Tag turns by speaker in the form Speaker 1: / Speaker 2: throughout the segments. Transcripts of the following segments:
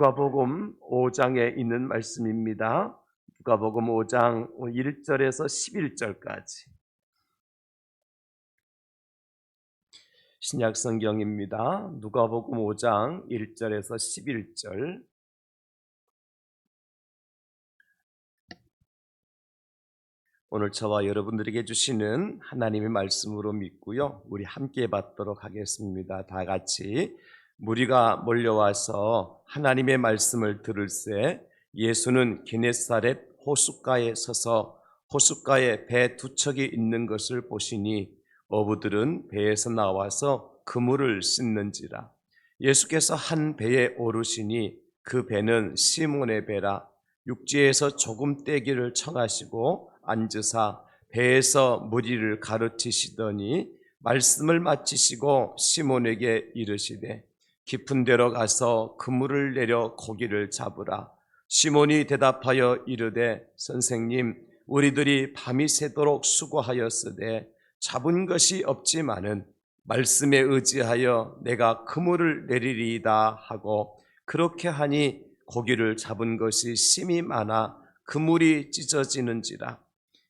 Speaker 1: 누가복음 5장에 있는 말씀입니다. 누가복음 5장 1절에서 11절까지 신약 성경입니다. 누가복음 5장 1절에서 11절. 오늘 저와 여러분들에게 주시는 하나님의 말씀으로 믿고요. 우리 함께 받도록 하겠습니다. 다 같이 무리가 몰려와서 하나님의 말씀을 들을새 예수는 게네사렛 호숫가에 서서 호숫가에 배 두 척이 있는 것을 보시니 어부들은 배에서 나와서 그물을 씻는지라. 예수께서 한 배에 오르시니 그 배는 시몬의 배라. 육지에서 조금 떼기를 청하시고 앉으사 배에서 무리를 가르치시더니 말씀을 마치시고 시몬에게 이르시되 깊은 데로 가서 그물을 내려 고기를 잡으라. 시몬이 대답하여 이르되 선생님, 우리들이 밤이 새도록 수고하였으되 잡은 것이 없지만은 말씀에 의지하여 내가 그물을 내리리이다 하고 그렇게 하니 고기를 잡은 것이 심히 많아 그물이 찢어지는지라.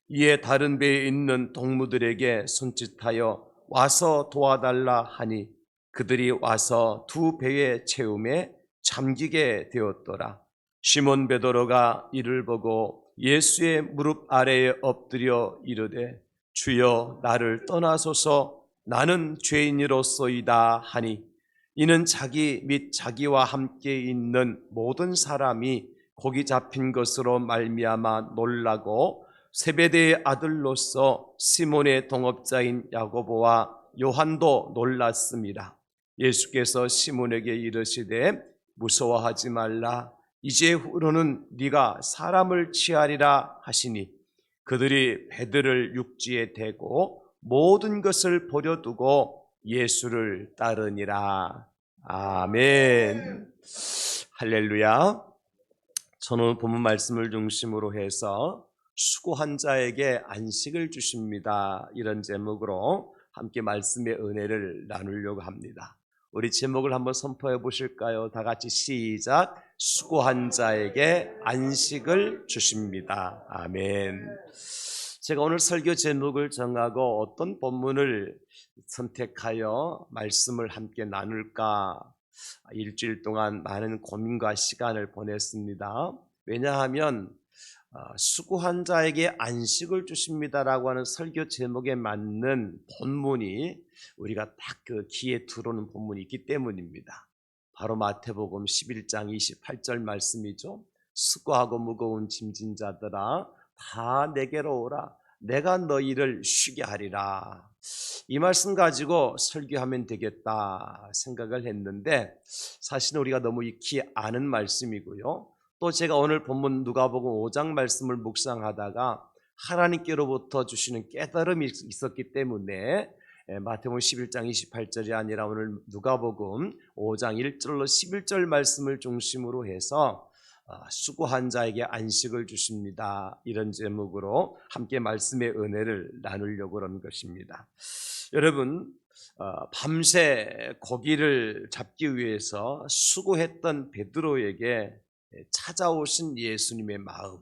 Speaker 1: 이에 다른 배에 있는 동무들에게 손짓하여 와서 도와달라 하니 그들이 와서 두 배의 채움에 잠기게 되었더라. 시몬 베드로가 이를 보고 예수의 무릎 아래에 엎드려 이르되 주여 나를 떠나소서 나는 죄인이로소이다 하니 이는 자기 및 자기와 함께 있는 모든 사람이 고기 잡힌 것으로 말미암아 놀라고 세베대의 아들로서 시몬의 동업자인 야고보와 요한도 놀랐습니다. 예수께서 시몬에게 이르시되 무서워하지 말라. 이제후로는 네가 사람을 취하리라 하시니 그들이 배들을 육지에 대고 모든 것을 버려두고 예수를 따르니라. 아멘. 할렐루야. 저는 본문 말씀을 중심으로 해서 수고한 자에게 안식을 주십니다, 이런 제목으로 함께 말씀의 은혜를 나누려고 합니다. 우리 제목을 한번 선포해 보실까요? 다 같이 시작. 수고한 자에게 안식을 주십니다. 아멘. 제가 오늘 설교 제목을 정하고 어떤 본문을 선택하여 말씀을 함께 나눌까 일주일 동안 많은 고민과 시간을 보냈습니다. 왜냐하면 수고한 자에게 안식을 주십니다라고 하는 설교 제목에 맞는 본문이 우리가 딱 그 귀에 들어오는 본문이 있기 때문입니다. 바로 마태복음 11장 28절 말씀이죠. 수고하고 무거운 짐진 자들아 다 내게로 오라. 내가 너희를 쉬게 하리라. 이 말씀 가지고 설교하면 되겠다 생각을 했는데 사실은 우리가 너무 익히 아는 말씀이고요. 또 제가 오늘 본문 누가복음 5장 말씀을 묵상하다가 하나님께로부터 주시는 깨달음이 있었기 때문에 마태복음 11장 28절이 아니라 오늘 누가복음 5장 1절로 11절 말씀을 중심으로 해서 수고한 자에게 안식을 주십니다, 이런 제목으로 함께 말씀의 은혜를 나누려고 하는 것입니다. 여러분, 밤새 고기를 잡기 위해서 수고했던 베드로에게 찾아오신 예수님의 마음,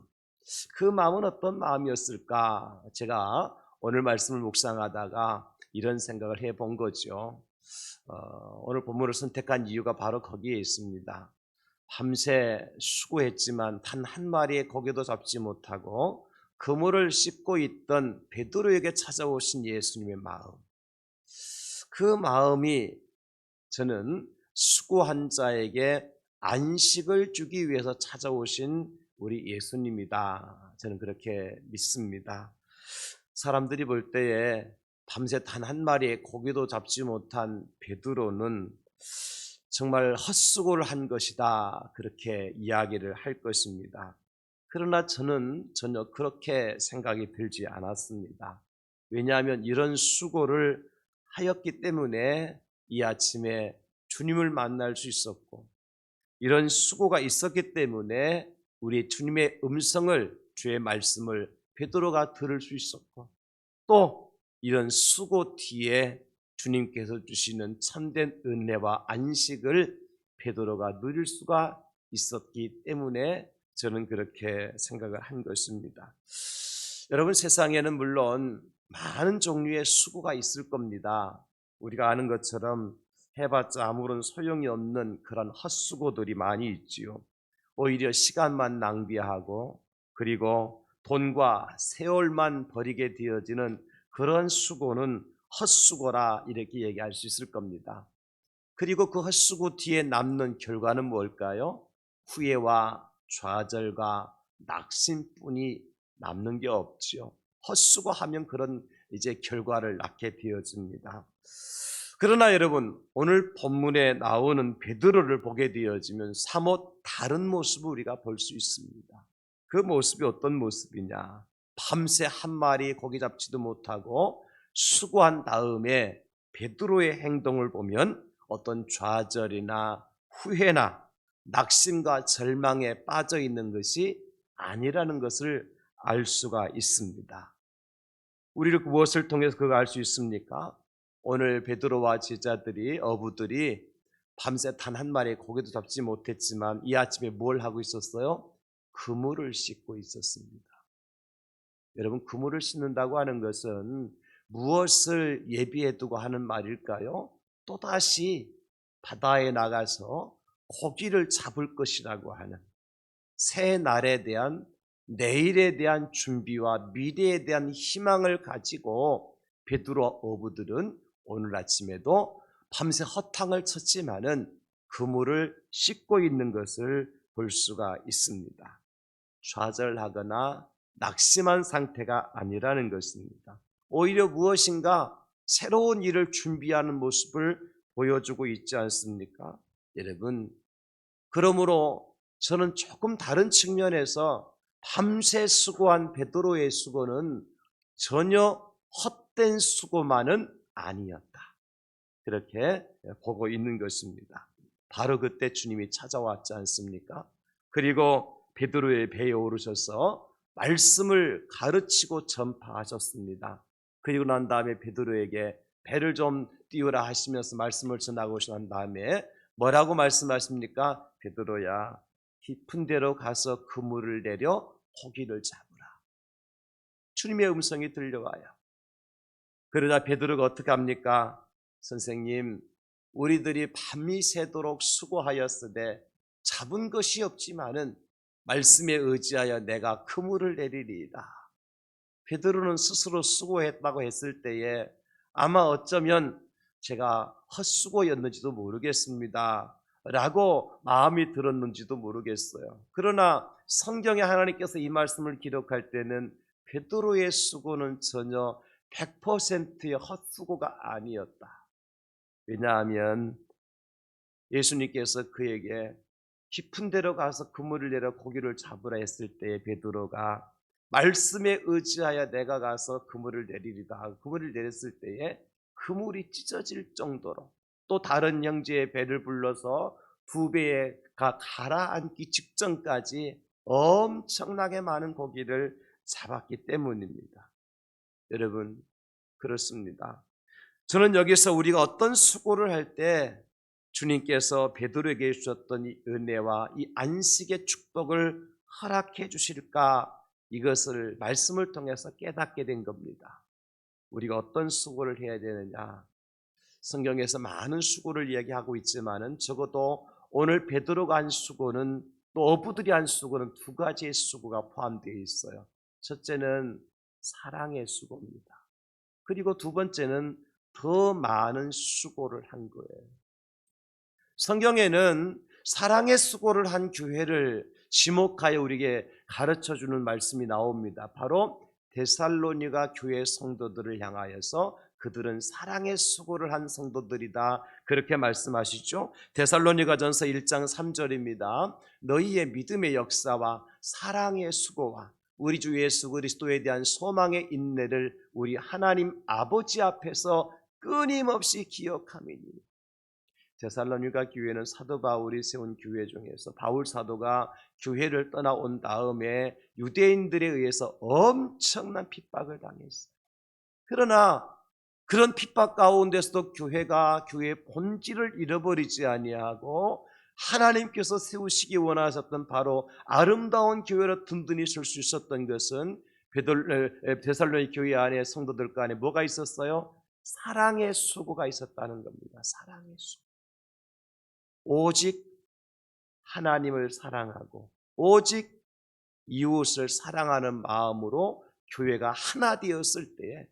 Speaker 1: 그 마음은 어떤 마음이었을까? 제가 오늘 말씀을 묵상하다가 이런 생각을 해본 거죠. 오늘 본문을 선택한 이유가 바로 거기에 있습니다. 밤새 수고했지만 단 한 마리의 고기도 잡지 못하고 그물을 씹고 있던 베드로에게 찾아오신 예수님의 마음, 그 마음이 저는 수고한 자에게 안식을 주기 위해서 찾아오신 우리 예수님이다, 저는 그렇게 믿습니다. 사람들이 볼 때에 밤새 단 한 마리의 고기도 잡지 못한 베드로는 정말 헛수고를 한 것이다, 그렇게 이야기를 할 것입니다. 그러나 저는 전혀 그렇게 생각이 들지 않았습니다. 왜냐하면 이런 수고를 하였기 때문에 이 아침에 주님을 만날 수 있었고, 이런 수고가 있었기 때문에 우리 주님의 음성을, 주의 말씀을 베드로가 들을 수 있었고, 또 이런 수고 뒤에 주님께서 주시는 참된 은혜와 안식을 베드로가 누릴 수가 있었기 때문에 저는 그렇게 생각을 한 것입니다. 여러분, 세상에는 물론 많은 종류의 수고가 있을 겁니다. 우리가 아는 것처럼 해봤자 아무런 소용이 없는 그런 헛수고들이 많이 있지요. 오히려 시간만 낭비하고 그리고 돈과 세월만 버리게 되어지는 그런 수고는 헛수고라 이렇게 얘기할 수 있을 겁니다. 그리고 그 헛수고 뒤에 남는 결과는 뭘까요? 후회와 좌절과 낙심뿐이 남는 게 없지요. 헛수고하면 그런 이제 결과를 낳게 되어집니다. 그러나 여러분, 오늘 본문에 나오는 베드로를 보게 되어지면 사뭇 다른 모습을 우리가 볼 수 있습니다. 그 모습이 어떤 모습이냐? 밤새 한 마리 고기 잡지도 못하고 수고한 다음에 베드로의 행동을 보면 어떤 좌절이나 후회나 낙심과 절망에 빠져 있는 것이 아니라는 것을 알 수가 있습니다. 우리를 무엇을 통해서 그걸 알 수 있습니까? 오늘 베드로와 제자들이 어부들이 밤새 단 한 마리의 고기도 잡지 못했지만 이 아침에 뭘 하고 있었어요? 그물을 씻고 있었습니다. 여러분, 그물을 씻는다고 하는 것은 무엇을 예비해 두고 하는 말일까요? 또다시 바다에 나가서 고기를 잡을 것이라고 하는 새 날에 대한, 내일에 대한 준비와 미래에 대한 희망을 가지고 베드로 어부들은 오늘 아침에도 밤새 허탕을 쳤지만은 그물을 씻고 있는 것을 볼 수가 있습니다. 좌절하거나 낙심한 상태가 아니라는 것입니다. 오히려 무엇인가 새로운 일을 준비하는 모습을 보여주고 있지 않습니까? 여러분, 그러므로 저는 조금 다른 측면에서 밤새 수고한 베드로의 수고는 전혀 헛된 수고만은 아니었다, 그렇게 보고 있는 것입니다. 바로 그때 주님이 찾아왔지 않습니까? 그리고 베드로의 배에 오르셔서 말씀을 가르치고 전파하셨습니다. 그리고 난 다음에 베드로에게 배를 좀 띄우라 하시면서 말씀을 전하고 난 다음에 뭐라고 말씀하십니까? 베드로야, 깊은 데로 가서 그물을 내려 고기를 잡으라. 주님의 음성이 들려와요. 그러자 베드로가 어떻게 합니까? 선생님, 우리들이 밤이 새도록 수고하였으되 잡은 것이 없지만은 말씀에 의지하여 내가 그물을 내리리이다. 베드로는 스스로 수고했다고 했을 때에 아마 어쩌면 제가 헛수고였는지도 모르겠습니다 라고 마음이 들었는지도 모르겠어요. 그러나 성경에 하나님께서 이 말씀을 기록할 때는 베드로의 수고는 전혀 100%의 헛수고가 아니었다. 왜냐하면 예수님께서 그에게 깊은 데로 가서 그물을 내려 고기를 잡으라 했을 때에 베드로가 말씀에 의지하여 내가 가서 그물을 내리리다 하고 그물을 내렸을 때에 그물이 찢어질 정도로, 또 다른 형제의 배를 불러서 두 배에 가라앉기 직전까지 엄청나게 많은 고기를 잡았기 때문입니다. 여러분, 그렇습니다. 저는 여기서 우리가 어떤 수고를 할 때 주님께서 베드로에게 주셨던 이 은혜와 이 안식의 축복을 허락해 주실까, 이것을 말씀을 통해서 깨닫게 된 겁니다. 우리가 어떤 수고를 해야 되느냐, 성경에서 많은 수고를 이야기하고 있지만은 적어도 오늘 베드로가 한 수고는, 또 어부들이 한 수고는 두 가지의 수고가 포함되어 있어요. 첫째는 사랑의 수고입니다. 그리고 두 번째는 더 많은 수고를 한 거예요. 성경에는 사랑의 수고를 한 교회를 지목하여 우리에게 가르쳐주는 말씀이 나옵니다. 바로 데살로니가 교회 성도들을 향하여서 그들은 사랑의 수고를 한 성도들이다, 그렇게 말씀하시죠. 데살로니가전서 1장 3절입니다. 너희의 믿음의 역사와 사랑의 수고와 우리 주 예수 그리스도에 대한 소망의 인내를 우리 하나님 아버지 앞에서 끊임없이 기억함이니. 데살로니가 교회는 사도 바울이 세운 교회 중에서 바울 사도가 교회를 떠나온 다음에 유대인들에 의해서 엄청난 핍박을 당했어요. 그러나 그런 핍박 가운데서도 교회가 교회의 본질을 잃어버리지 아니하고 하나님께서 세우시기 원하셨던 바로 아름다운 교회로 든든히 설 수 있었던 것은 데살로니가 교회 안에 성도들 간에 뭐가 있었어요? 사랑의 수고가 있었다는 겁니다. 사랑의 수고. 오직 하나님을 사랑하고 오직 이웃을 사랑하는 마음으로 교회가 하나 되었을 때에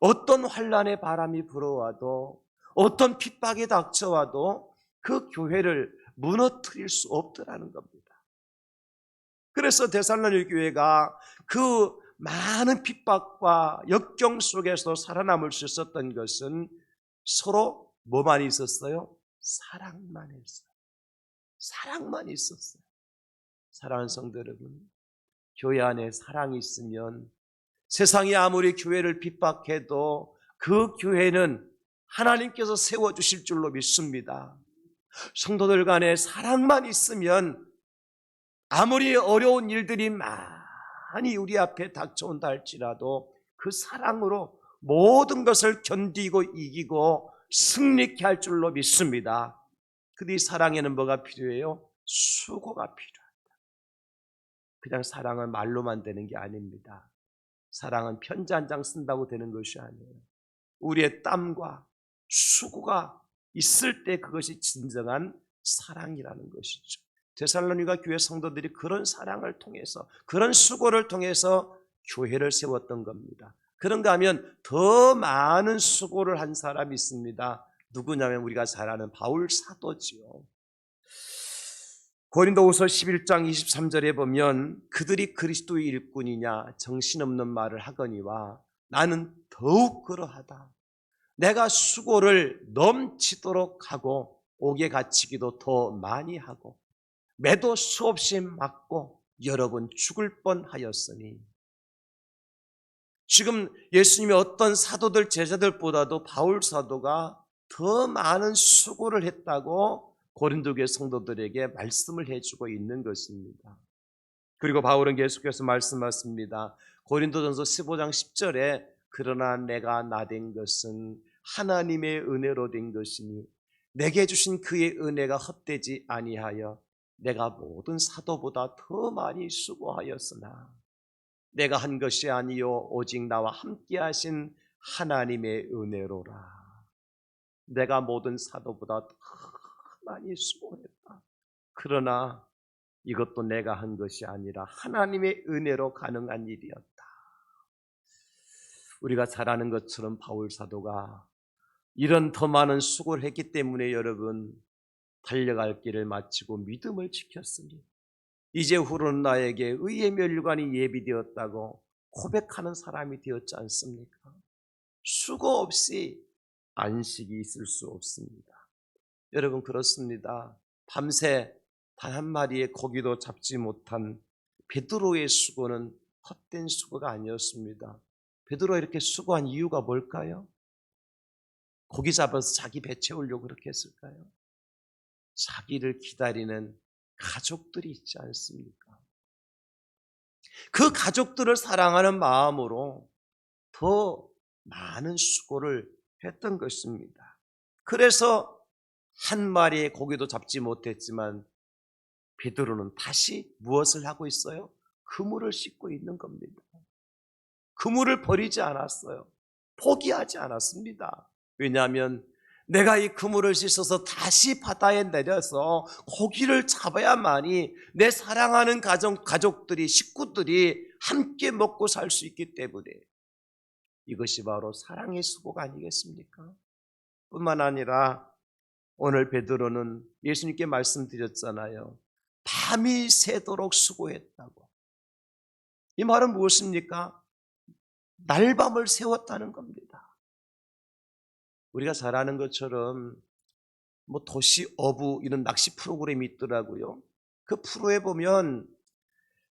Speaker 1: 어떤 환난의 바람이 불어와도 어떤 핍박이 닥쳐와도 그 교회를 무너뜨릴 수 없더라는 겁니다. 그래서 데살로니가 교회가 그 많은 핍박과 역경 속에서 살아남을 수 있었던 것은 서로 뭐만 있었어요? 사랑만 했어요. 사랑만 있었어요. 사랑하는 성도 여러분, 교회 안에 사랑이 있으면 세상이 아무리 교회를 핍박해도 그 교회는 하나님께서 세워주실 줄로 믿습니다. 성도들 간에 사랑만 있으면 아무리 어려운 일들이 많이 우리 앞에 닥쳐온다 할지라도 그 사랑으로 모든 것을 견디고 이기고 승리케 할 줄로 믿습니다. 근데 이 사랑에는 뭐가 필요해요? 수고가 필요합니다. 그냥 사랑은 말로만 되는 게 아닙니다. 사랑은 편지 한 장 쓴다고 되는 것이 아니에요. 우리의 땀과 수고가 있을 때 그것이 진정한 사랑이라는 것이죠. 데살로니가 교회 성도들이 그런 사랑을 통해서, 그런 수고를 통해서 교회를 세웠던 겁니다. 그런가 하면 더 많은 수고를 한 사람이 있습니다. 누구냐면 우리가 잘 아는 바울 사도지요. 고린도후서 11장 23절에 보면 그들이 그리스도의 일꾼이냐 정신없는 말을 하거니와 나는 더욱 그러하다. 내가 수고를 넘치도록 하고 옥에 갇히기도 더 많이 하고 매도 수없이 맞고 여러 번 죽을 뻔하였으니. 지금 예수님이 어떤 사도들 제자들보다도 바울 사도가 더 많은 수고를 했다고 고린도 교회 성도들에게 말씀을 해주고 있는 것입니다. 그리고 바울은 계속해서 말씀하십니다. 고린도전서 15장 10절에 그러나 내가 나된 것은 하나님의 은혜로 된 것이니 내게 주신 그의 은혜가 헛되지 아니하여 내가 모든 사도보다 더 많이 수고하였으나 내가 한 것이 아니요 오직 나와 함께 하신 하나님의 은혜로라. 내가 모든 사도보다 더 많이 수고했다. 그러나 이것도 내가 한 것이 아니라 하나님의 은혜로 가능한 일이었다. 우리가 잘 아는 것처럼 바울 사도가 이런 더 많은 수고를 했기 때문에 여러분 달려갈 길을 마치고 믿음을 지켰으니 이제 후로는 나에게 의의 멸류관이 예비되었다고 고백하는 사람이 되었지 않습니까? 수고 없이 안식이 있을 수 없습니다. 여러분 그렇습니다. 밤새 단 한 마리의 고기도 잡지 못한 베드로의 수고는 헛된 수고가 아니었습니다. 베드로가 이렇게 수고한 이유가 뭘까요? 고기 잡아서 자기 배 채우려고 그렇게 했을까요? 자기를 기다리는 가족들이 있지 않습니까? 그 가족들을 사랑하는 마음으로 더 많은 수고를 했던 것입니다. 그래서 한 마리의 고기도 잡지 못했지만 베드로는 다시 무엇을 하고 있어요? 그물을 씻고 있는 겁니다. 그물을 버리지 않았어요. 포기하지 않았습니다. 왜냐하면 내가 이 그물을 씻어서 다시 바다에 내려서 고기를 잡아야만이 내 사랑하는 가족들이, 식구들이 함께 먹고 살 수 있기 때문에 이것이 바로 사랑의 수고가 아니겠습니까? 뿐만 아니라 오늘 베드로는 예수님께 말씀드렸잖아요. 밤이 새도록 수고했다고. 이 말은 무엇입니까? 날밤을 새웠다는 겁니다. 우리가 잘 아는 것처럼 뭐 도시 어부 이런 낚시 프로그램이 있더라고요. 그 프로에 보면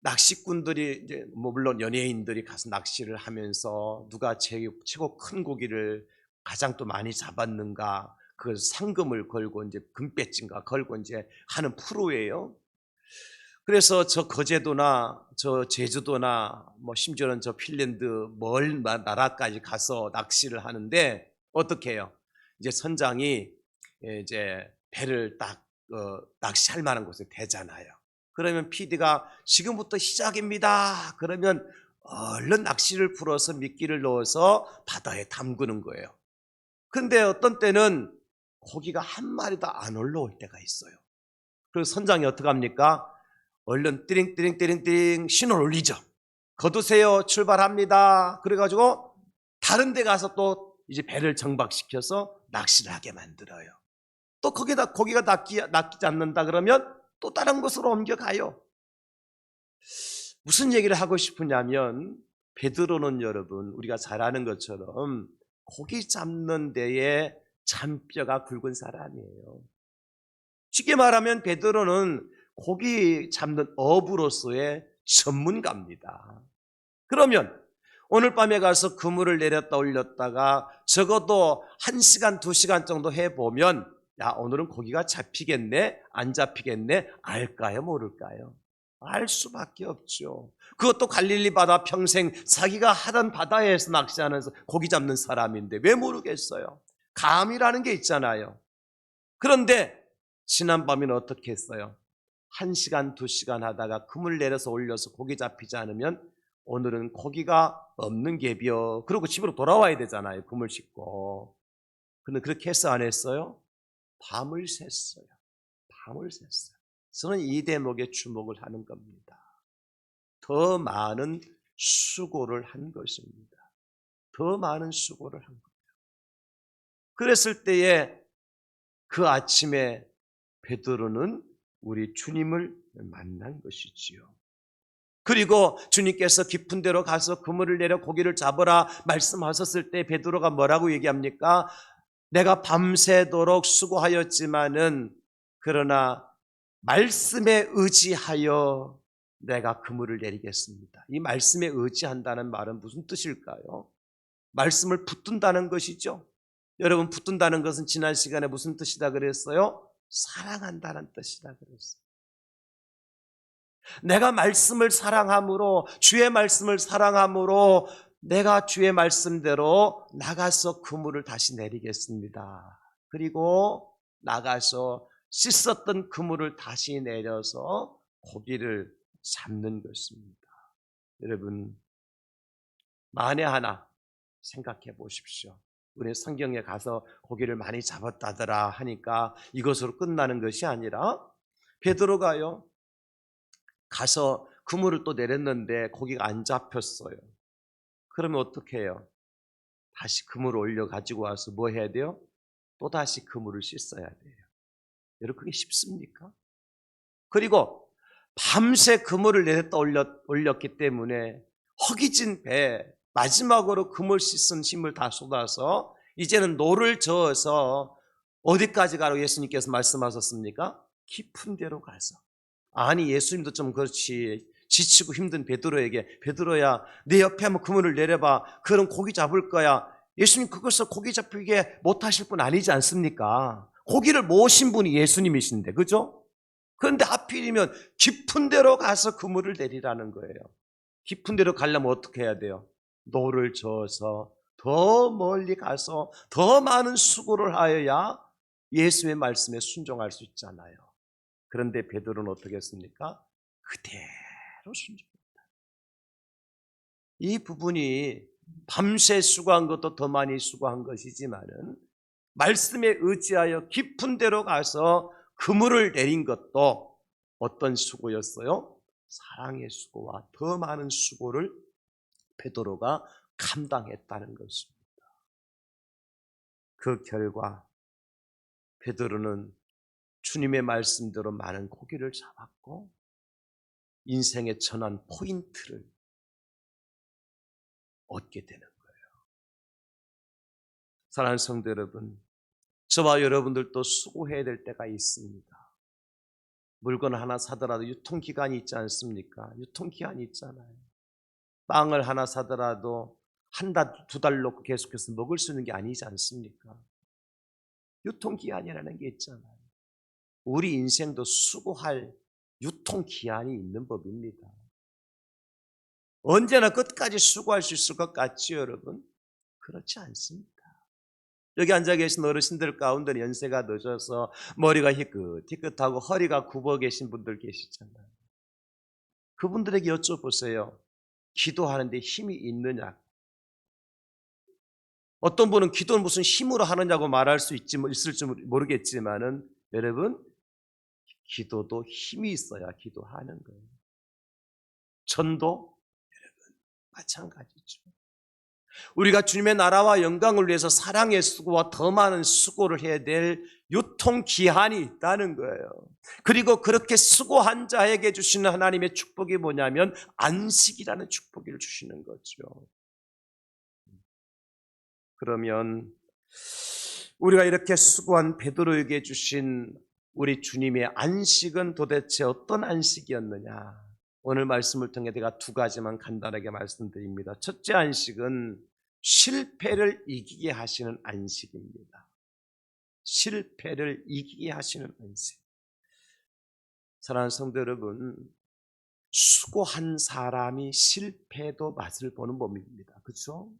Speaker 1: 낚시꾼들이 이제 뭐 물론 연예인들이 가서 낚시를 하면서 누가 최고 큰 고기를 가장 또 많이 잡았는가 그 상금을 걸고 이제 금배지인가 걸고 이제 하는 프로예요. 그래서 저 거제도나 저 제주도나 뭐 심지어는 저 핀란드 멀 나라까지 가서 낚시를 하는데 어떻게 해요? 이제 선장이 이제 배를 딱 낚시할 만한 곳에 되잖아요. 그러면 PD가 지금부터 시작입니다. 그러면 얼른 낚시를 풀어서 미끼를 넣어서 바다에 담그는 거예요. 근데 어떤 때는 고기가 한 마리도 안 올라올 때가 있어요. 그래서 선장이 어떻게 합니까? 얼른 띠링띠링띠링띠링 신호를 올리죠. 거두세요. 출발합니다. 그래가지고 다른 데 가서 또 이제 배를 정박시켜서 낚시를 하게 만들어요. 또 거기다 고기가 낚이지 않는다 그러면 또 다른 곳으로 옮겨가요. 무슨 얘기를 하고 싶으냐면 베드로는 여러분 우리가 잘 아는 것처럼 고기 잡는 데에 잔뼈가 굵은 사람이에요. 쉽게 말하면 베드로는 고기 잡는 어부로서의 전문가입니다. 그러면 오늘 밤에 가서 그물을 내렸다 올렸다가 적어도 1시간, 2시간 정도 해보면 야 오늘은 고기가 잡히겠네, 안 잡히겠네 알까요, 모를까요? 알 수밖에 없죠. 그것도 갈릴리 바다 평생 자기가 하던 바다에서 낚시하면서 고기 잡는 사람인데 왜 모르겠어요? 감이라는 게 있잖아요. 그런데 지난밤에는 어떻게 했어요? 1시간, 2시간 하다가 그물 내려서 올려서 고기 잡히지 않으면 오늘은 고기가 없는 개비요. 그러고 집으로 돌아와야 되잖아요. 그물 싣고. 근데 그렇게 했어 안 했어요? 밤을 샜어요. 밤을 샜어요. 저는 이 대목에 주목을 하는 겁니다. 더 많은 수고를 한 것입니다. 더 많은 수고를 한 거예요. 그랬을 때에 그 아침에 베드로는 우리 주님을 만난 것이지요. 그리고 주님께서 깊은 데로 가서 그물을 내려 고기를 잡으라 말씀하셨을 때 베드로가 뭐라고 얘기합니까? 내가 밤새도록 수고하였지만은 그러나 말씀에 의지하여 내가 그물을 내리겠습니다. 이 말씀에 의지한다는 말은 무슨 뜻일까요? 말씀을 붙든다는 것이죠. 여러분 붙든다는 것은 지난 시간에 무슨 뜻이다 그랬어요? 사랑한다는 뜻이다 그랬어요. 내가 말씀을 사랑함으로 주의 말씀을 사랑함으로 내가 주의 말씀대로 나가서 그물을 다시 내리겠습니다. 그리고 나가서 씻었던 그물을 다시 내려서 고기를 잡는 것입니다. 여러분 만에 하나 생각해 보십시오. 우리 성경에 가서 고기를 많이 잡았다더라 하니까 이것으로 끝나는 것이 아니라 베드로가요 가서 그물을 또 내렸는데 고기가 안 잡혔어요. 그러면 어떻게 해요? 다시 그물을 올려 가지고 와서 뭐 해야 돼요? 또다시 그물을 씻어야 돼요. 여러분 그게 쉽습니까? 그리고 밤새 그물을 내렸다 올렸기 때문에 허기진 배 마지막으로 그물 씻은 힘을 다 쏟아서 이제는 노를 저어서 어디까지 가라고 예수님께서 말씀하셨습니까? 깊은 데로 가서. 아니 예수님도 좀 그렇지 지치고 힘든 베드로에게 베드로야 내 옆에 한번 그물을 내려봐. 그럼 고기 잡을 거야. 예수님 그것을 고기 잡히게 못하실 분 아니지 않습니까? 고기를 모으신 분이 예수님이신데 그죠? 그런데 하필이면 깊은 데로 가서 그물을 내리라는 거예요. 깊은 데로 가려면 어떻게 해야 돼요? 노를 저어서 더 멀리 가서 더 많은 수고를 하여야 예수의 말씀에 순종할 수 있잖아요. 그런데 베드로는 어떻게 했습니까? 그대로 순종했다. 이 부분이 밤새 수고한 것도 더 많이 수고한 것이지만은 말씀에 의지하여 깊은 데로 가서 그물을 내린 것도 어떤 수고였어요? 사랑의 수고와 더 많은 수고를 베드로가 감당했다는 것입니다. 그 결과 베드로는 주님의 말씀대로 많은 고기를 잡았고 인생의 전환 포인트를 얻게 되는 거예요. 사랑하는 성도 여러분, 저와 여러분들도 수고해야 될 때가 있습니다. 물건 하나 사더라도 유통기간이 있지 않습니까? 유통기한이 있잖아요. 빵을 하나 사더라도 한 달, 2달 놓고 계속해서 먹을 수 있는 게 아니지 않습니까? 유통기한이라는 게 있잖아요. 우리 인생도 수고할 유통기한이 있는 법입니다. 언제나 끝까지 수고할 수 있을 것 같지요, 여러분? 그렇지 않습니다. 여기 앉아 계신 어르신들 가운데 연세가 늦어서 머리가 희끗희끗하고 허리가 굽어 계신 분들 계시잖아요. 그분들에게 여쭤보세요. 기도하는데 힘이 있느냐? 어떤 분은 기도는 무슨 힘으로 하느냐고 말할 수 있을지 모르겠지만은 여러분, 기도도 힘이 있어야 기도하는 거예요. 전도 마찬가지죠. 우리가 주님의 나라와 영광을 위해서 사랑의 수고와 더 많은 수고를 해야 될 유통기한이 있다는 거예요. 그리고 그렇게 수고한 자에게 주시는 하나님의 축복이 뭐냐면 안식이라는 축복을 주시는 거죠. 그러면 우리가 이렇게 수고한 베드로에게 주신 우리 주님의 안식은 도대체 어떤 안식이었느냐? 오늘 말씀을 통해 제가 두 가지만 간단하게 말씀드립니다. 첫째 안식은 실패를 이기게 하시는 안식입니다. 실패를 이기게 하시는 안식. 사랑하는 성도 여러분, 수고한 사람이 실패도 맛을 보는 법입니다. 그렇죠?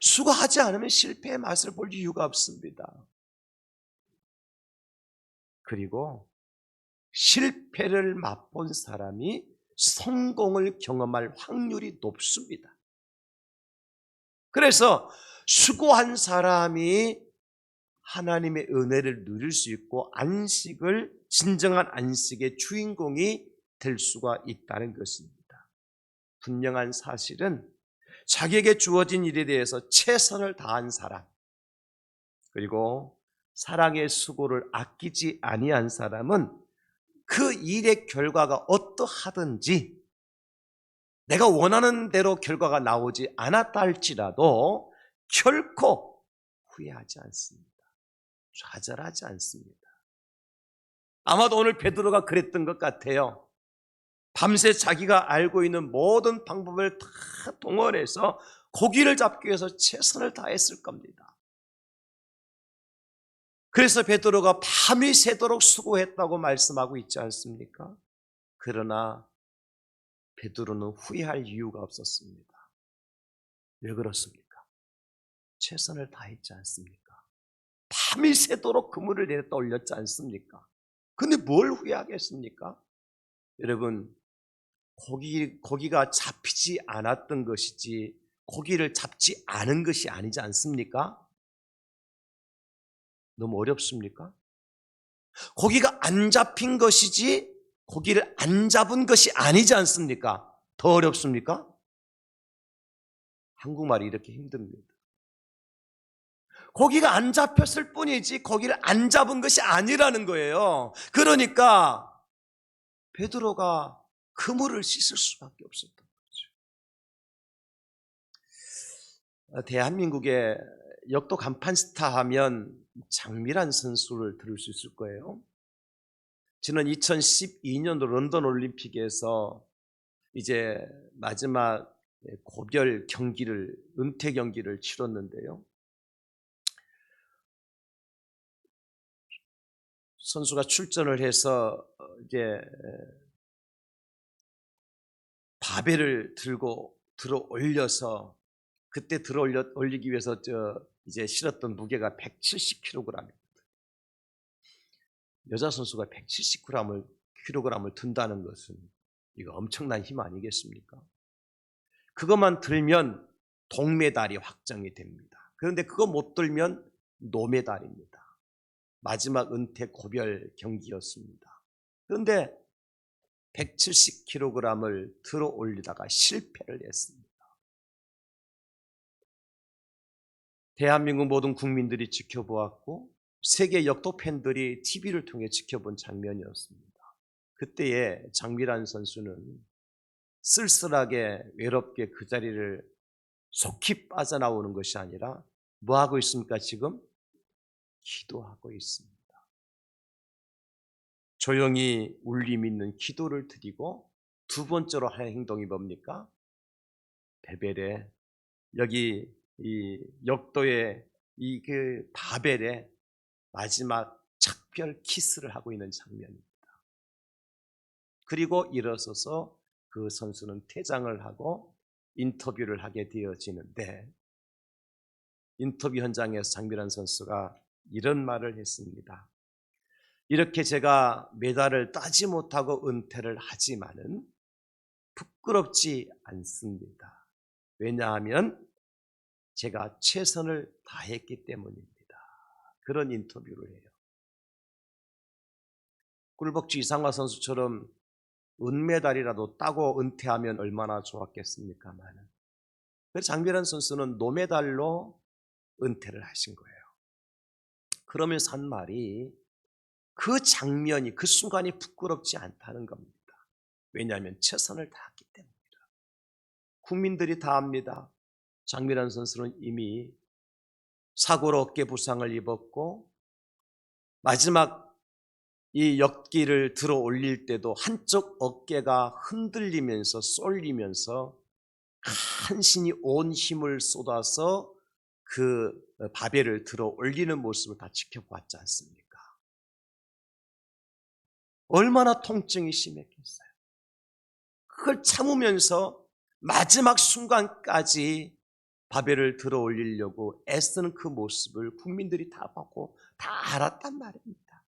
Speaker 1: 수고하지 않으면 실패의 맛을 볼 이유가 없습니다. 그리고 실패를 맛본 사람이 성공을 경험할 확률이 높습니다. 그래서 수고한 사람이 하나님의 은혜를 누릴 수 있고 안식을, 진정한 안식의 주인공이 될 수가 있다는 것입니다. 분명한 사실은 자기에게 주어진 일에 대해서 최선을 다한 사람, 그리고 사랑의 수고를 아끼지 아니한 사람은 그 일의 결과가 어떠하든지 내가 원하는 대로 결과가 나오지 않았다 할지라도 결코 후회하지 않습니다. 좌절하지 않습니다. 아마도 오늘 베드로가 그랬던 것 같아요. 밤새 자기가 알고 있는 모든 방법을 다 동원해서 고기를 잡기 위해서 최선을 다했을 겁니다. 그래서 베드로가 밤이 새도록 수고했다고 말씀하고 있지 않습니까? 그러나 베드로는 후회할 이유가 없었습니다. 왜 그렇습니까? 최선을 다했지 않습니까? 밤이 새도록 그물을 내렸다 올렸지 않습니까? 근데 뭘 후회하겠습니까? 여러분, 고기가 잡히지 않았던 것이지 고기를 잡지 않은 것이 아니지 않습니까? 너무 어렵습니까? 고기가 안 잡힌 것이지 고기를 안 잡은 것이 아니지 않습니까? 더 어렵습니까? 한국말이 이렇게 힘듭니다. 고기가 안 잡혔을 뿐이지 고기를 안 잡은 것이 아니라는 거예요. 그러니까 베드로가 그물을 씻을 수밖에 없었던 거죠. 대한민국의 역도 간판 스타 하면 장미란 선수를 들을 수 있을 거예요. 지난 2012년도 런던 올림픽에서 이제 마지막 고별 경기를, 은퇴 경기를 치렀는데요. 선수가 출전을 해서 이제 바벨을 들어 올려서 그때 올리기 위해서 이제 실었던 무게가 170kg입니다. 여자 선수가 170kg을 든다는 것은 이거 엄청난 힘 아니겠습니까? 그것만 들면 동메달이 확정이 됩니다. 그런데 그거 못 들면 노메달입니다. 마지막 은퇴 고별 경기였습니다. 그런데 170kg을 들어 올리다가 실패를 했습니다. 대한민국 모든 국민들이 지켜보았고 세계 역도 팬들이 TV를 통해 지켜본 장면이었습니다. 그때의 장미란 선수는 쓸쓸하게 외롭게 그 자리를 속히 빠져나오는 것이 아니라 뭐 하고 있습니까? 지금 기도하고 있습니다. 조용히 울림 있는 기도를 드리고 두 번째로 한 행동이 뭡니까? 베벨에 여기 이 역도의 이 그 바벨에 마지막 작별 키스를 하고 있는 장면입니다. 그리고 일어서서 그 선수는 퇴장을 하고 인터뷰를 하게 되어지는데 인터뷰 현장에서 장미란 선수가 이런 말을 했습니다. 이렇게 제가 메달을 따지 못하고 은퇴를 하지만은 부끄럽지 않습니다. 왜냐하면 제가 최선을 다했기 때문입니다. 그런 인터뷰를 해요. 꿀벅지 이상화 선수처럼 은메달이라도 따고 은퇴하면 얼마나 좋았겠습니까만, 그래서 장미란 선수는 노메달로 은퇴를 하신 거예요. 그러면서 한 말이 그 장면이, 그 순간이 부끄럽지 않다는 겁니다. 왜냐하면 최선을 다했기 때문이다. 국민들이 다 압니다. 장미란 선수는 이미 사고로 어깨 부상을 입었고 마지막 이 역기를 들어 올릴 때도 한쪽 어깨가 흔들리면서 쏠리면서 간신히 온 힘을 쏟아서 그 바벨을 들어 올리는 모습을 다 지켜봤지 않습니까? 얼마나 통증이 심했겠어요. 그걸 참으면서 마지막 순간까지 바벨을 들어 올리려고 애쓰는 그 모습을 국민들이 다 봤고 다 알았단 말입니다.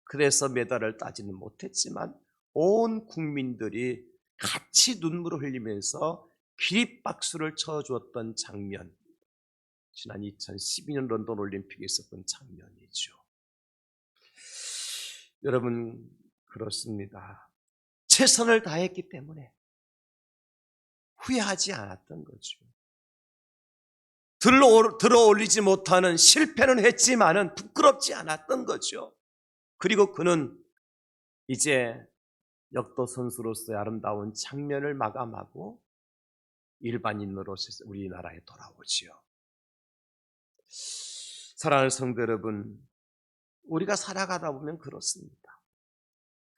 Speaker 1: 그래서 메달을 따지는 못했지만 온 국민들이 같이 눈물을 흘리면서 기립박수를 쳐주었던 장면, 지난 2012년 런던 올림픽에 있었던 장면이죠. 여러분, 그렇습니다. 최선을 다했기 때문에 후회하지 않았던 거죠. 들어 올리지 못하는 실패는 했지만은 부끄럽지 않았던 거죠. 그리고 그는 이제 역도 선수로서의 아름다운 장면을 마감하고 일반인으로서 우리나라에 돌아오지요. 사랑하는 성도 여러분, 우리가 살아가다 보면 그렇습니다.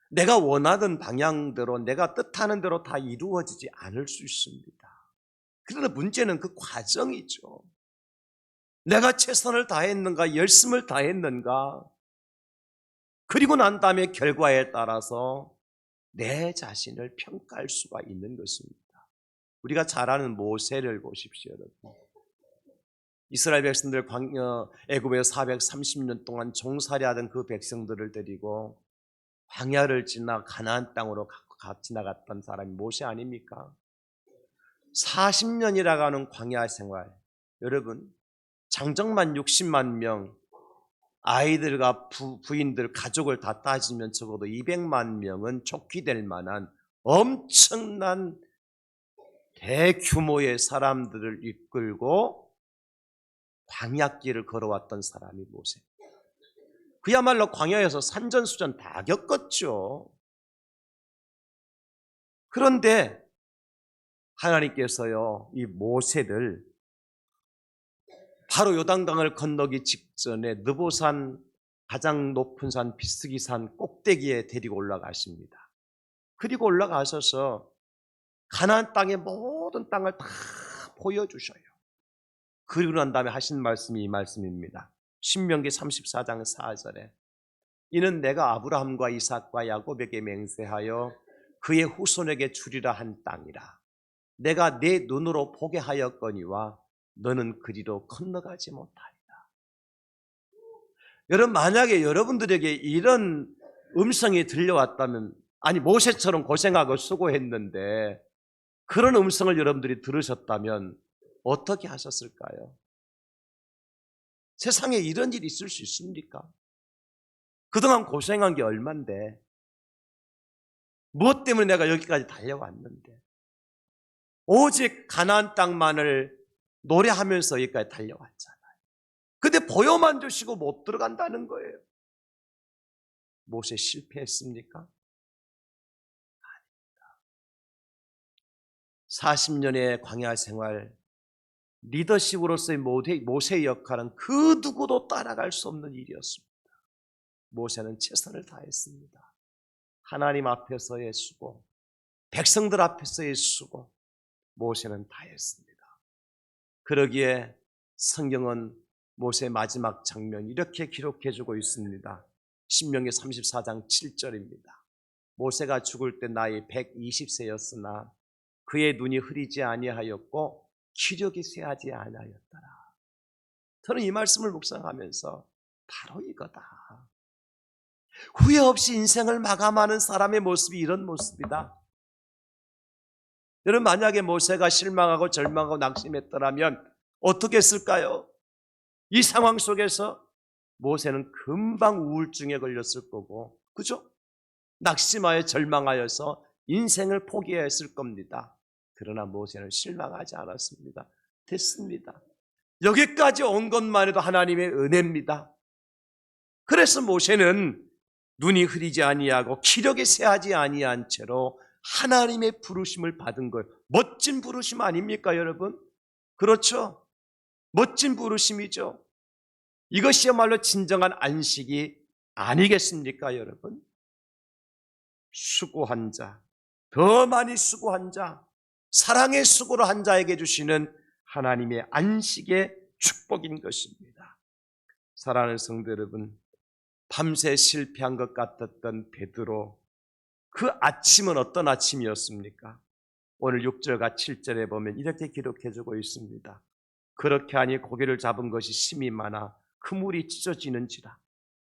Speaker 1: 내가 원하던 방향대로, 내가 뜻하는 대로 다 이루어지지 않을 수 있습니다. 그러나 문제는 그 과정이죠. 내가 최선을 다했는가, 열심을 다했는가, 그리고 난 다음에 결과에 따라서 내 자신을 평가할 수가 있는 것입니다. 우리가 잘 아는 모세를 보십시오, 여러분. 이스라엘 백성들 애굽에서 430년 동안 종살이하던 그 백성들을 데리고 광야를 지나 가나안 땅으로 지나갔던 사람이 모세 아닙니까? 40년이라고 하는 광야 생활, 여러분, 장정만 60만 명, 아이들과 부인들, 가족을 다 따지면 적어도 200만 명은 족기될 만한 엄청난 대규모의 사람들을 이끌고 광야길을 걸어왔던 사람이 모세. 그야말로 광야에서 산전수전 다 겪었죠. 그런데 하나님께서요, 이 모세를 바로 요단강을 건너기 직전에 느보산, 가장 높은 산 비스기산 꼭대기에 데리고 올라가십니다. 그리고 올라가셔서 가나안 땅의 모든 땅을 다 보여주셔요. 그리고 난 다음에 하신 말씀이 이 말씀입니다. 신명기 34장 4절에 이는 내가 아브라함과 이삭과 야곱에게 맹세하여 그의 후손에게 주리라 한 땅이라. 내가 내 눈으로 보게 하였거니와 너는 그리로 건너가지 못하리라. 여러분, 만약에 여러분들에게 이런 음성이 들려왔다면, 아니 모세처럼 고생하고 수고했는데 그런 음성을 여러분들이 들으셨다면 어떻게 하셨을까요? 세상에 이런 일이 있을 수 있습니까? 그동안 고생한 게 얼만데, 무엇 때문에 내가 여기까지 달려왔는데, 오직 가나안 땅만을 노래하면서 여기까지 달려왔잖아요. 근데 보여만 주시고 못 들어간다는 거예요. 모세 실패했습니까? 아닙니다. 40년의 광야 생활, 리더십으로서의 모세의 역할은 그 누구도 따라갈 수 없는 일이었습니다. 모세는 최선을 다했습니다. 하나님 앞에서의 수고, 백성들 앞에서의 수고, 모세는 다했습니다. 그러기에 성경은 모세의 마지막 장면 이렇게 기록해주고 있습니다. 신명기 34장 7절입니다. 모세가 죽을 때 나이 120세였으나 그의 눈이 흐리지 아니하였고 기력이 쇠하지 아니하였더라. 저는 이 말씀을 묵상하면서 바로 이거다. 후회 없이 인생을 마감하는 사람의 모습이 이런 모습이다. 여러분, 만약에 모세가 실망하고 절망하고 낙심했더라면 어떻게 했을까요? 이 상황 속에서 모세는 금방 우울증에 걸렸을 거고, 그죠? 낙심하여 절망하여서 인생을 포기했을 겁니다. 그러나 모세는 실망하지 않았습니다. 됐습니다. 여기까지 온 것만 해도 하나님의 은혜입니다. 그래서 모세는 눈이 흐리지 아니하고 기력이 쇠하지 아니한 채로 하나님의 부르심을 받은 거예요. 멋진 부르심 아닙니까, 여러분? 그렇죠? 멋진 부르심이죠. 이것이야말로 진정한 안식이 아니겠습니까, 여러분? 수고한 자, 더 많이 수고한 자, 사랑의 수고를 한 자에게 주시는 하나님의 안식의 축복인 것입니다. 사랑하는 성도 여러분, 밤새 실패한 것 같았던 베드로, 그 아침은 어떤 아침이었습니까? 오늘 6절과 7절에 보면 이렇게 기록해주고 있습니다. 그렇게 하니 고기를 잡은 것이 심이 많아 그물이 찢어지는지라.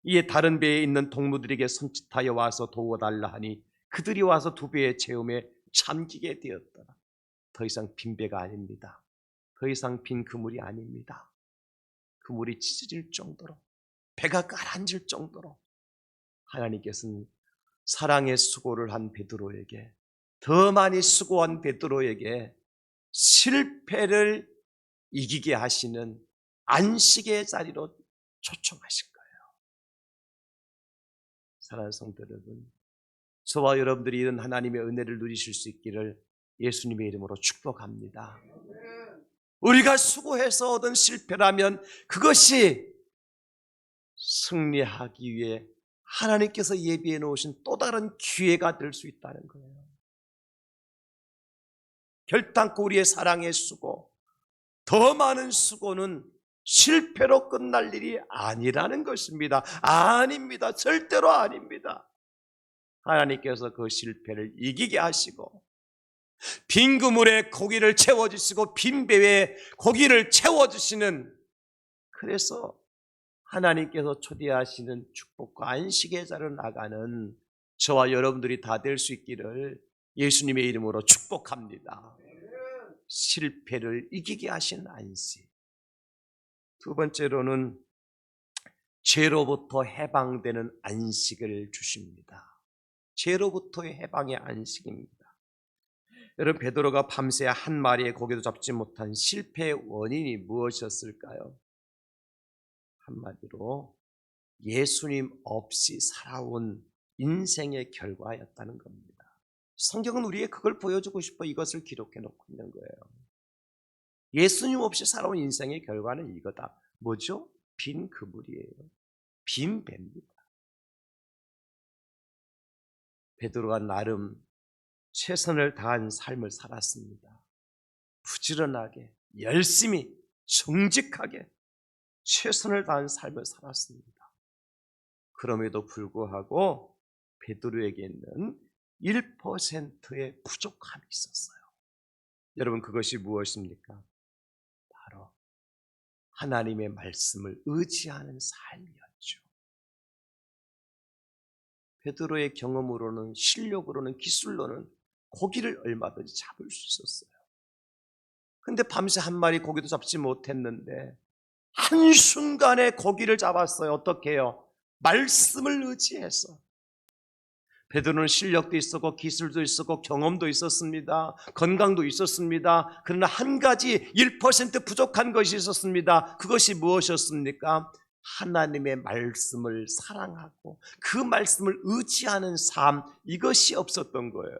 Speaker 1: 이에 다른 배에 있는 동무들에게 손짓하여 와서 도와달라 하니 그들이 와서 두 배의 채움에 잠기게 되었더라. 더 이상 빈 배가 아닙니다. 더 이상 빈 그물이 아닙니다. 그물이 찢어질 정도로, 배가 가라앉을 정도로 하나님께서는 사랑의 수고를 한 베드로에게, 더 많이 수고한 베드로에게 실패를 이기게 하시는 안식의 자리로 초청하신 거예요. 사랑하는 성도 여러분, 저와 여러분들이 이런 하나님의 은혜를 누리실 수 있기를 예수님의 이름으로 축복합니다. 우리가 수고해서 얻은 실패라면 그것이 승리하기 위해 하나님께서 예비해 놓으신 또 다른 기회가 될 수 있다는 거예요. 결단코 우리의 사랑의 수고, 더 많은 수고는 실패로 끝날 일이 아니라는 것입니다. 아닙니다. 절대로 아닙니다. 하나님께서 그 실패를 이기게 하시고 빈 그물에 고기를 채워주시고 빈 배에 고기를 채워주시는, 그래서 하나님께서 초대하시는 축복과 안식의 자리로 나가는 저와 여러분들이 다 될 수 있기를 예수님의 이름으로 축복합니다. 실패를 이기게 하신 안식. 두 번째로는 죄로부터 해방되는 안식을 주십니다. 죄로부터의 해방의 안식입니다. 여러분, 베드로가 밤새 한 마리의 고기도 잡지 못한 실패의 원인이 무엇이었을까요? 한마디로 예수님 없이 살아온 인생의 결과였다는 겁니다. 성경은 우리에게 그걸 보여주고 싶어 이것을 기록해 놓고 있는 거예요. 예수님 없이 살아온 인생의 결과는 이거다. 뭐죠? 빈 그물이에요. 빈 배입니다. 베드로가 나름 최선을 다한 삶을 살았습니다. 부지런하게, 열심히, 정직하게 최선을 다한 삶을 살았습니다. 그럼에도 불구하고 베드로에게는 1%의 부족함이 있었어요. 여러분, 그것이 무엇입니까? 바로 하나님의 말씀을 의지하는 삶이었죠. 베드로의 경험으로는, 실력으로는, 기술로는 고기를 얼마든지 잡을 수 있었어요. 근데 밤새 한 마리 고기도 잡지 못했는데 한순간에 고기를 잡았어요. 어떻게 해요? 말씀을 의지해서. 베드로는 실력도 있었고 기술도 있었고 경험도 있었습니다. 건강도 있었습니다. 그러나 한 가지 1% 부족한 것이 있었습니다. 그것이 무엇이었습니까? 하나님의 말씀을 사랑하고 그 말씀을 의지하는 삶, 이것이 없었던 거예요.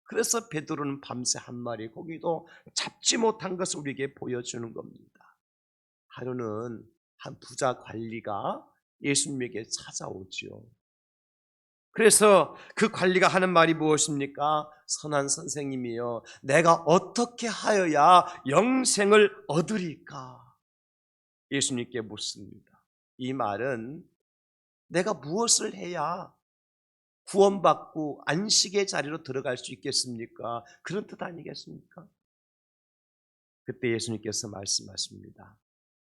Speaker 1: 그래서 베드로는 밤새 한 마리 고기도 잡지 못한 것을 우리에게 보여주는 겁니다. 하루는 한 부자 관리가 예수님에게 찾아오죠. 그래서 그 관리가 하는 말이 무엇입니까? 선한 선생님이여, 내가 어떻게 하여야 영생을 얻으리까? 예수님께 묻습니다. 이 말은 내가 무엇을 해야 구원받고 안식의 자리로 들어갈 수 있겠습니까? 그런 뜻 아니겠습니까? 그때 예수님께서 말씀하십니다.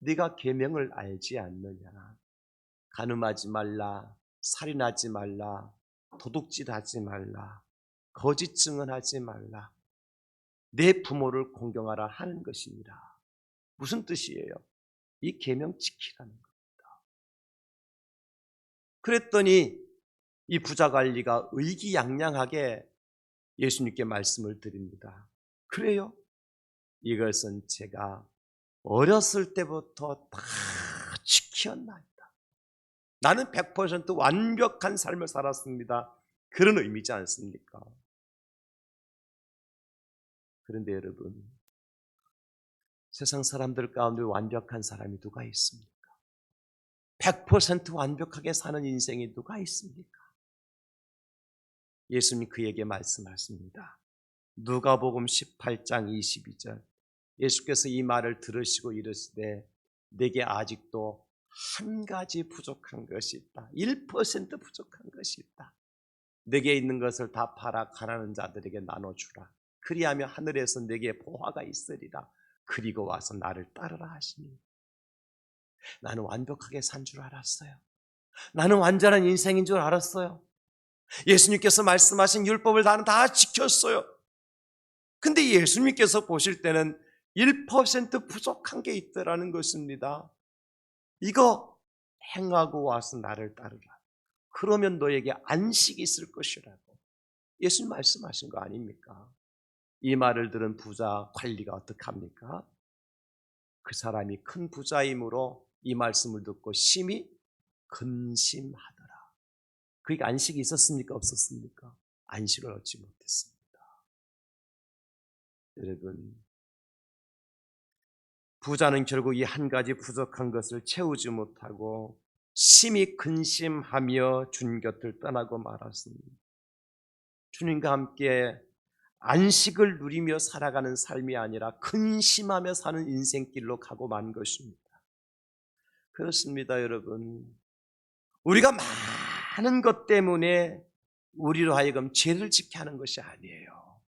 Speaker 1: 네가 계명을 알지 않느냐? 간음하지 말라, 살인하지 말라, 도둑질하지 말라, 거짓 증언하지 말라, 내 부모를 공경하라 하는 것이니라. 무슨 뜻이에요? 이 계명 지키라는 겁니다. 그랬더니 이 부자 관리가 의기양양하게 예수님께 말씀을 드립니다. 그래요? 이것은 제가 어렸을 때부터 다 지켰나이다. 나는 100% 완벽한 삶을 살았습니다. 그런 의미지 않습니까? 그런데 여러분, 세상 사람들 가운데 완벽한 사람이 누가 있습니까? 100% 완벽하게 사는 인생이 누가 있습니까? 예수님이 그에게 말씀하십니다. 누가복음 18장 22절, 예수께서 이 말을 들으시고 이르시되 내게 아직도 한 가지 부족한 것이 있다. 1% 부족한 것이 있다. 내게 있는 것을 다 팔아 가난한 자들에게 나눠주라. 그리하면 하늘에서 내게 보화가 있으리라. 그리고 와서 나를 따르라 하시니, 나는 완벽하게 산 줄 알았어요. 나는 완전한 인생인 줄 알았어요. 예수님께서 말씀하신 율법을 나는 다 지켰어요. 근데 예수님께서 보실 때는 1% 부족한 게 있더라는 것입니다. 이거 행하고 와서 나를 따르라. 그러면 너에게 안식이 있을 것이라고 예수님 말씀하신 거 아닙니까? 이 말을 들은 부자 관리가 어떡합니까? 그 사람이 큰 부자이므로 이 말씀을 듣고 심히 근심하더라. 그게 안식이 있었습니까? 없었습니까? 안식을 얻지 못했습니다. 여러분, 부자는 결국 이 한 가지 부족한 것을 채우지 못하고 심히 근심하며 주님 곁을 떠나고 말았습니다. 주님과 함께 안식을 누리며 살아가는 삶이 아니라 근심하며 사는 인생길로 가고 만 것입니다. 그렇습니다, 여러분. 우리가 많은 것 때문에 우리로 하여금 죄를 짓게 하는 것이 아니에요.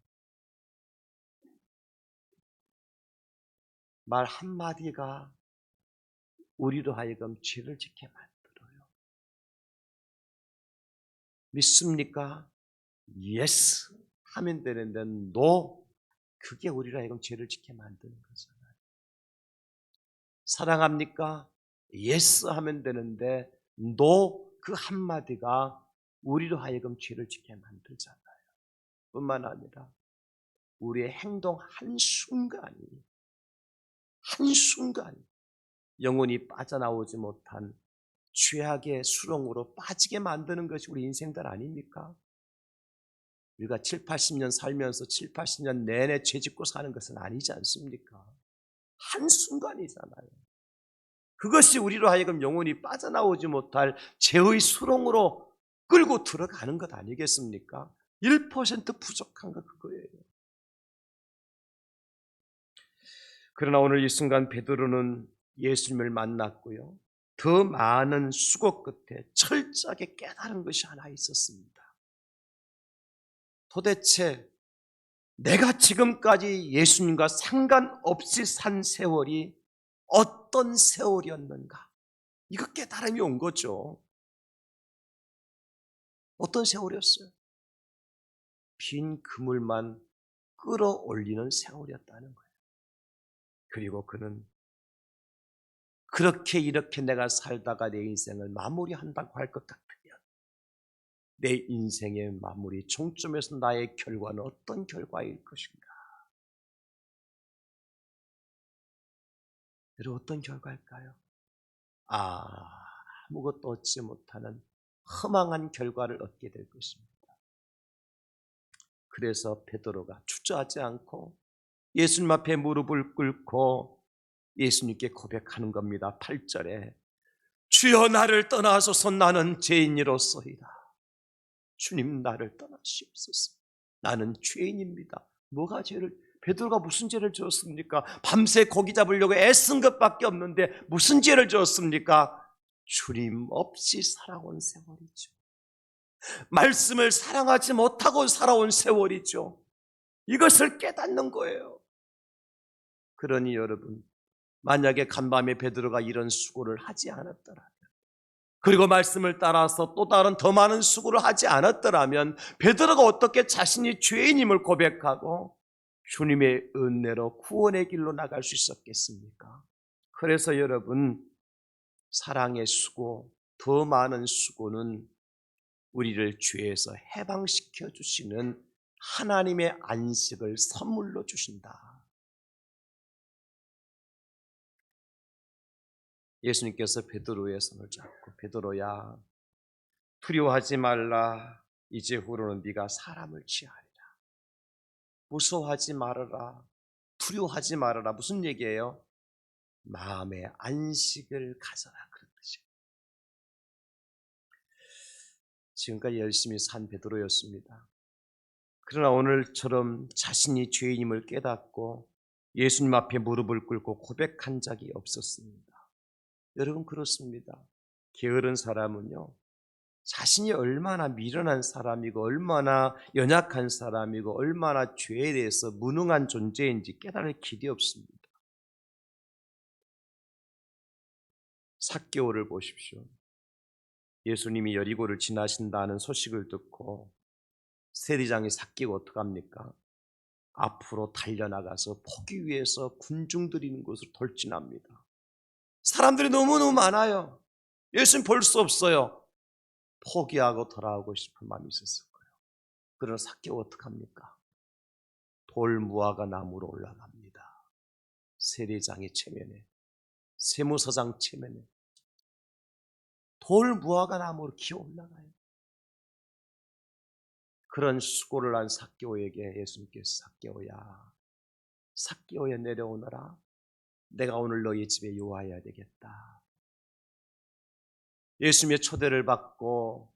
Speaker 1: 말 한마디가 우리로 하여금 죄를 짓게 만들어요. 믿습니까? Yes 하면 되는데 No, 그게 우리로 하여금 죄를 짓게 만드는 거잖아요. 사랑합니까? Yes 하면 되는데 No, 그 한마디가 우리로 하여금 죄를 짓게 만들잖아요. 뿐만 아니라 우리의 행동 한순간이 영혼이 빠져나오지 못한 죄악의 수렁으로 빠지게 만드는 것이 우리 인생들 아닙니까? 우리가 7, 80년 살면서 7, 80년 내내 죄 짓고 사는 것은 아니지 않습니까? 한순간이잖아요. 그것이 우리로 하여금 영혼이 빠져나오지 못할 죄의 수렁으로 끌고 들어가는 것 아니겠습니까? 1% 부족한 거 그거예요. 그러나 오늘 이 순간 베드로는 예수님을 만났고요, 더 많은 수고 끝에 철저하게 깨달은 것이 하나 있었습니다. 도대체 내가 지금까지 예수님과 상관없이 산 세월이 어떤 세월이었는가? 이거 깨달음이 온 거죠. 어떤 세월이었어요? 빈 그물만 끌어올리는 세월이었다는 거예요. 그리고 그는 그렇게 이렇게 내가 살다가 내 인생을 마무리한다고 할 것 같으면 내 인생의 마무리 종점에서 나의 결과는 어떤 결과일 것인가? 여러분, 어떤 결과일까요? 아무것도 얻지 못하는 허망한 결과를 얻게 될 것입니다. 그래서 베드로가 주저하지 않고 예수님 앞에 무릎을 꿇고 예수님께 고백하는 겁니다. 8절에 주여 나를 떠나소서, 나는 죄인이로소이다. 주님, 나를 떠나시옵소서. 나는 죄인입니다. 베드로가 무슨 죄를 지었습니까? 밤새 고기 잡으려고 애쓴 것밖에 없는데 무슨 죄를 지었습니까? 주님 없이 살아온 세월이죠. 말씀을 사랑하지 못하고 살아온 세월이죠. 이것을 깨닫는 거예요. 그러니 여러분, 만약에 간밤에 베드로가 이런 수고를 하지 않았더라면, 그리고 말씀을 따라서 또 다른 더 많은 수고를 하지 않았더라면 베드로가 어떻게 자신이 죄인임을 고백하고 주님의 은혜로 구원의 길로 나갈 수 있었겠습니까? 그래서 여러분, 사랑의 수고, 더 많은 수고는 우리를 죄에서 해방시켜 주시는 하나님의 안식을 선물로 주신다. 예수님께서 베드로의 손을 잡고, 베드로야, 두려워하지 말라. 이제 후로는 네가 사람을 취하리라. 무서워하지 말아라. 두려워하지 말아라. 무슨 얘기예요? 마음의 안식을 가져라, 그런 뜻이에요. 지금까지 열심히 산 베드로였습니다. 그러나 오늘처럼 자신이 죄인임을 깨닫고 예수님 앞에 무릎을 꿇고 고백한 적이 없었습니다. 여러분, 그렇습니다. 게으른 사람은요, 자신이 얼마나 미련한 사람이고 얼마나 연약한 사람이고 얼마나 죄에 대해서 무능한 존재인지 깨달을 길이 없습니다. 삭개오를 보십시오. 예수님이 여리고를 지나신다는 소식을 듣고 세리장이 삭개오 어떡합니까? 앞으로 달려나가서 포기 위해서 군중들이 있는 곳으로 돌진합니다. 사람들이 너무너무 많아요. 예수님 볼 수 없어요. 포기하고 돌아오고 싶은 마음이 있었을 거예요. 그러나 삭개오 어떡합니까? 돌무화과 나무로 올라갑니다. 세리장의 체면에, 세무서장 체면에 돌무화과 나무로 기어 올라가요. 그런 수고를 한 삭개오에게 예수님께서 삭개오야 내려오너라. 내가 오늘 너희 집에 요하여야 되겠다. 예수님의 초대를 받고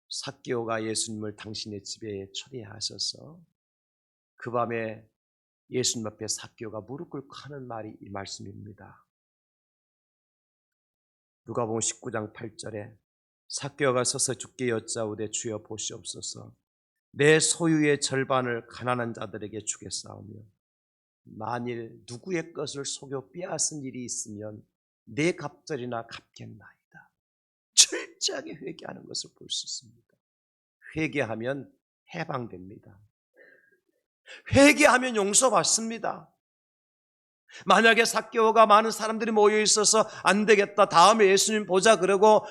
Speaker 1: 삭개오가 예수님을 당신의 집에 초대하셔서 그 밤에 예수님 앞에 삭개오가 무릎 꿇고 하는 말이 이 말씀입니다. 누가복음 19장 8절에 삭개오가 서서 주께 여짜오되 주여 보시옵소서, 내 소유의 절반을 가난한 자들에게 주겠사오며 만일 누구의 것을 속여 빼앗은 일이 있으면 내 갑절이나 갚겠나이다. 철저하게 회개하는 것을 볼 수 있습니다. 회개하면 해방됩니다. 회개하면 용서받습니다. 만약에 삭개오가 많은 사람들이 모여 있어서 안 되겠다, 다음에 예수님 보자 그러고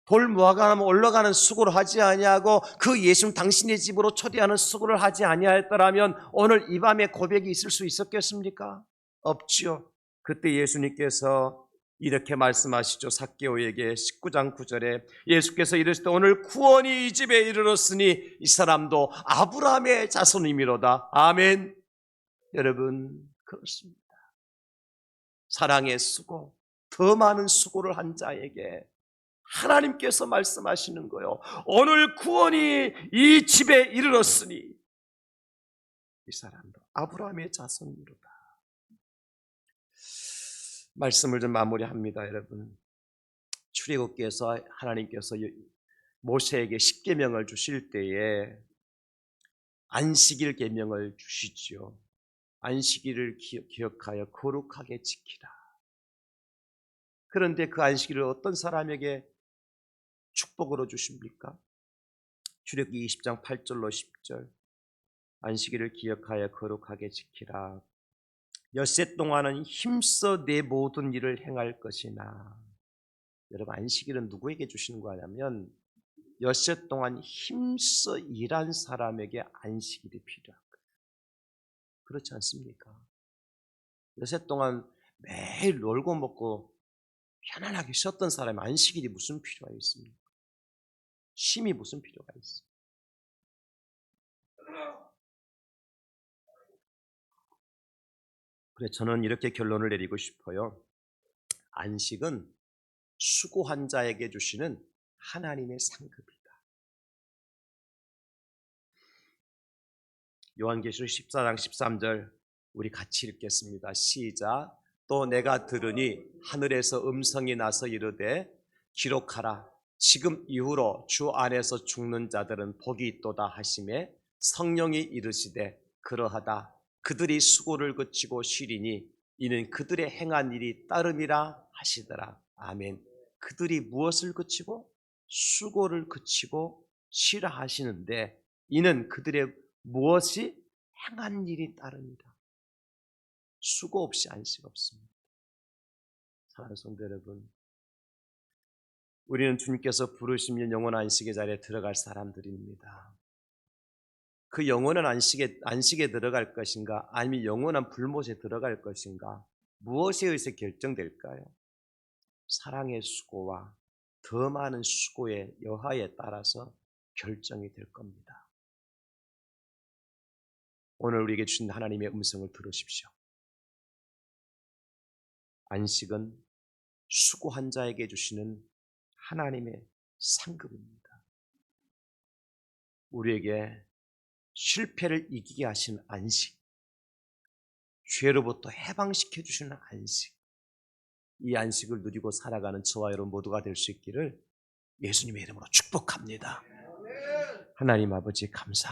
Speaker 1: 돌무화과 올라가는 수고를 하지 아니하고 그 예수님 당신의 집으로 초대하는 수고를 하지 아니하였더라면 오늘 이 밤에 고백이 있을 수 있었겠습니까? 없지요. 그때 예수님께서 이렇게 말씀하시죠. 삭개오에게 19장 9절에 예수께서 이르시되 오늘 구원이 이 집에 이르렀으니 이 사람도 아브라함의 자손이미로다. 아멘. 여러분, 그렇습니다. 사랑의 수고, 더 많은 수고를 한 자에게 하나님께서 말씀하시는 거예요. 오늘 구원이 이 집에 이르렀으니 이 사람도 아브라함의 자손이로다. 말씀을 좀 마무리합니다. 여러분, 출애굽기에서 하나님께서 모세에게 십계명을 주실 때에 안식일 계명을 주시지요. 안식일을 기억하여 거룩하게 지키라. 그런데 그 안식일을 어떤 사람에게 축복으로 주십니까? 출애굽기 20장 8절로 10절 안식일을 기억하여 거룩하게 지키라. 엿새 동안은 힘써 내 모든 일을 행할 것이나. 여러분, 안식일은 누구에게 주시는 거냐면 엿새 동안 힘써 일한 사람에게 안식일이 필요한 거예요. 그렇지 않습니까? 엿새 동안 매일 놀고 먹고 편안하게 쉬었던 사람이 안식일이 무슨 필요가 있습니까? 쉼이 무슨 필요가 있어요? 그래, 저는 이렇게 결론을 내리고 싶어요. 안식은 수고한 자에게 주시는 하나님의 상급이다. 요한계시록 14장 13절 우리 같이 읽겠습니다. 시작. 또 내가 들으니 하늘에서 음성이 나서 이르되 기록하라. 지금 이후로 주 안에서 죽는 자들은 복이 있도다 하시매 성령이 이르시되 그러하다. 그들이 수고를 그치고 쉬리니 이는 그들의 행한 일이 따름이라 하시더라. 아멘. 그들이 무엇을 그치고 수고를 그치고 쉬라 하시는데 이는 그들의 무엇이 행한 일이 따릅니다. 수고 없이 안식 없습니다. 사랑하는 성도 여러분, 우리는 주님께서 부르시면 영원한 안식의 자리에 들어갈 사람들입니다. 그 영원한 안식에 들어갈 것인가 아니면 영원한 불못에 들어갈 것인가 무엇에 의해서 결정될까요? 사랑의 수고와 더 많은 수고의 여하에 따라서 결정이 될 겁니다. 오늘 우리에게 주신 하나님의 음성을 들으십시오. 안식은 수고한 자에게 주시는 하나님의 상급입니다. 우리에게 실패를 이기게 하신 안식, 죄로부터 해방시켜 주시는 안식, 이 안식을 누리고 살아가는 저와 여러분 모두가 될 수 있기를 예수님의 이름으로 축복합니다. 하나님 아버지 감사합니다.